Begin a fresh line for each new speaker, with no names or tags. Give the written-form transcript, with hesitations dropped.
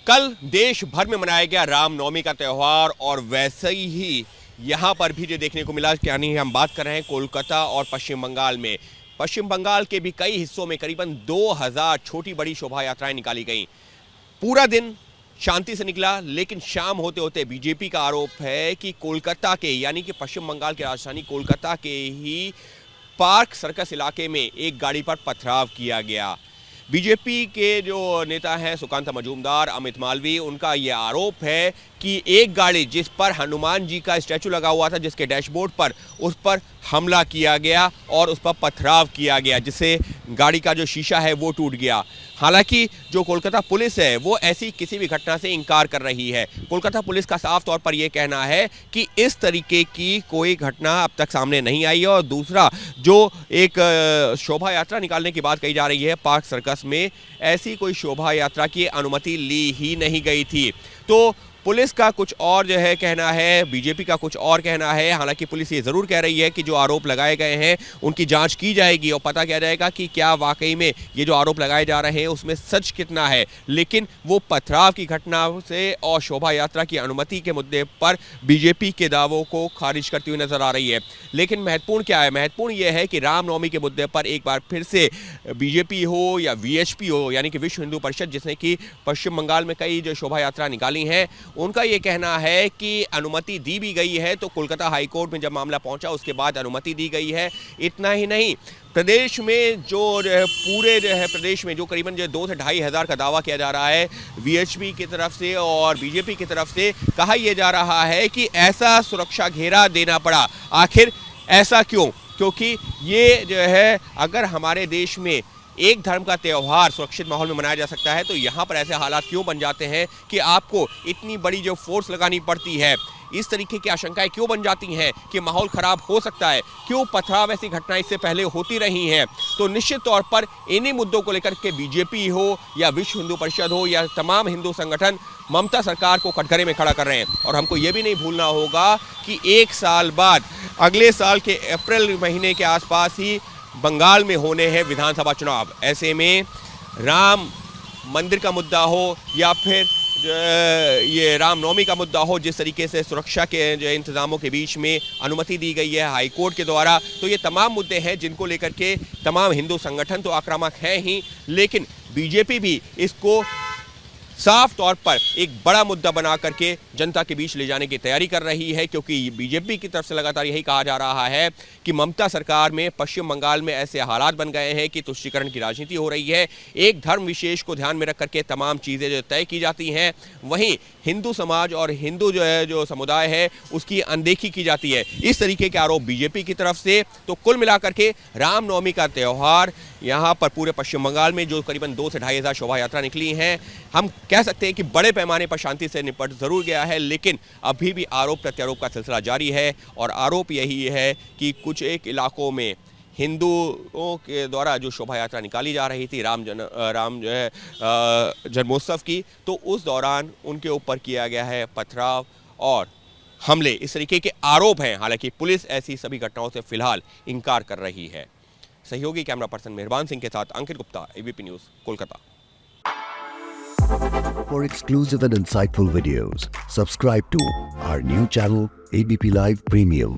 कल देश भर में मनाया गया रामनवमी का त्यौहार और वैसे ही यहाँ पर भी जो देखने को मिला, यानी हम बात कर रहे हैं कोलकाता और पश्चिम बंगाल में। पश्चिम बंगाल के भी कई हिस्सों में करीबन 2000 छोटी बड़ी शोभा यात्राएं निकाली गईं। पूरा दिन शांति से निकला, लेकिन शाम होते होते बीजेपी का आरोप है कि कोलकाता के, यानी कि पश्चिम बंगाल की राजधानी कोलकाता के ही पार्क सर्कस इलाके में एक गाड़ी पर पथराव किया गया। बीजेपी के जो नेता हैं सुकांता मजूमदार, अमित मालवीय, उनका ये आरोप है कि एक गाड़ी जिस पर हनुमान जी का स्टैचू लगा हुआ था, जिसके डैशबोर्ड पर, उस पर हमला किया गया और उस पर पथराव किया गया, जिससे गाड़ी का जो शीशा है वो टूट गया। हालांकि जो कोलकाता पुलिस है वो ऐसी किसी भी घटना से इनकार कर रही है। कोलकाता पुलिस का साफ तौर पर यह कहना है कि इस तरीके की कोई घटना अब तक सामने नहीं आई है। और दूसरा, जो एक शोभा यात्रा निकालने की बात कही जा रही है पार्क सर्कस में, ऐसी कोई शोभा यात्रा की अनुमति ली ही नहीं गई थी। तो पुलिस का कुछ और जो है कहना है, बीजेपी का कुछ और कहना है। हालांकि पुलिस ये ज़रूर कह रही है कि जो आरोप लगाए गए हैं उनकी जांच की जाएगी और पता किया जाएगा कि क्या वाकई में ये जो आरोप लगाए जा रहे हैं उसमें सच कितना है। लेकिन वो पथराव की घटना से और शोभा यात्रा की अनुमति के मुद्दे पर बीजेपी के दावों को खारिज करती हुई नजर आ रही है। लेकिन महत्वपूर्ण क्या है? महत्वपूर्ण यह है कि रामनवमी के मुद्दे पर एक बार फिर से बीजेपी हो या वीएचपी हो, यानी कि विश्व हिंदू परिषद, जिसने कि पश्चिम बंगाल में कई जो शोभा यात्रा निकाली हैं, उनका ये कहना है कि अनुमति दी भी गई है। तो कोलकाता हाईकोर्ट में जब मामला पहुंचा उसके बाद अनुमति दी गई है। इतना ही नहीं, प्रदेश में जो है, पूरे जो है प्रदेश में जो करीबन जो 2 से 2.5 हज़ार का दावा किया जा रहा है वीएचपी की तरफ से और बीजेपी की तरफ से, कहा यह जा रहा है कि ऐसा सुरक्षा घेरा देना पड़ा। आखिर ऐसा क्यों? क्योंकि ये जो है, अगर हमारे देश में एक धर्म का त्यौहार सुरक्षित माहौल में मनाया जा सकता है तो यहाँ पर ऐसे हालात क्यों बन जाते हैं कि आपको इतनी बड़ी जो फोर्स लगानी पड़ती है? इस तरीके की आशंकाएं क्यों बन जाती हैं कि माहौल खराब हो सकता है? क्यों पथराव ऐसी घटनाएं इससे पहले होती रही हैं? तो निश्चित तौर पर इन्हीं मुद्दों को लेकर के बीजेपी हो या विश्व हिंदू परिषद हो या तमाम हिंदू संगठन ममता सरकार को कटघरे में खड़ा कर रहे हैं। और हमको ये भी नहीं भूलना होगा कि 1 साल बाद, अगले साल के अप्रैल महीने के आसपास ही बंगाल में होने हैं विधानसभा चुनाव। ऐसे में राम मंदिर का मुद्दा हो या फिर ये रामनवमी का मुद्दा हो, जिस तरीके से सुरक्षा के जो इंतजामों के बीच में अनुमति दी गई है हाईकोर्ट के द्वारा, तो ये तमाम मुद्दे हैं जिनको लेकर के तमाम हिंदू संगठन तो आक्रामक हैं ही, लेकिन बीजेपी भी इसको साफ तौर पर एक बड़ा मुद्दा बना करके जनता के बीच ले जाने की तैयारी कर रही है। क्योंकि बीजेपी की तरफ से लगातार यही कहा जा रहा है कि ममता सरकार में पश्चिम बंगाल में ऐसे हालात बन गए हैं कि तुष्टीकरण की राजनीति हो रही है। एक धर्म विशेष को ध्यान में रख करके तमाम चीज़ें जो तय की जाती हैं, वहीं हिंदू समाज और हिंदू जो है जो समुदाय है उसकी अनदेखी की जाती है। इस तरीके के आरोप बीजेपी की तरफ से। तो कुल मिलाकर के रामनवमी का त्यौहार यहाँ पर पूरे पश्चिम बंगाल में जो करीबन 2 से 2.5 हज़ार शोभा यात्रा निकली हैं, हम कह सकते हैं कि बड़े पैमाने पर शांति से निपट जरूर गया है, लेकिन अभी भी आरोप प्रत्यारोप का सिलसिला जारी है। और आरोप यही है कि कुछ एक इलाकों में हिंदुओं के द्वारा जो शोभा यात्रा निकाली जा रही थी राम जो है जन्मोत्सव की, तो उस दौरान उनके ऊपर किया गया है पथराव और हमले। इस तरीके के आरोप हैं। हालांकि पुलिस ऐसी सभी घटनाओं से फिलहाल इनकार कर रही है। सहयोगी कैमरा पर्सन मेहरबान सिंह के साथ Ankit Gupta, ABP news, Kolkata.
For exclusive and insightful videos, subscribe to our new channel ABP Live Premium.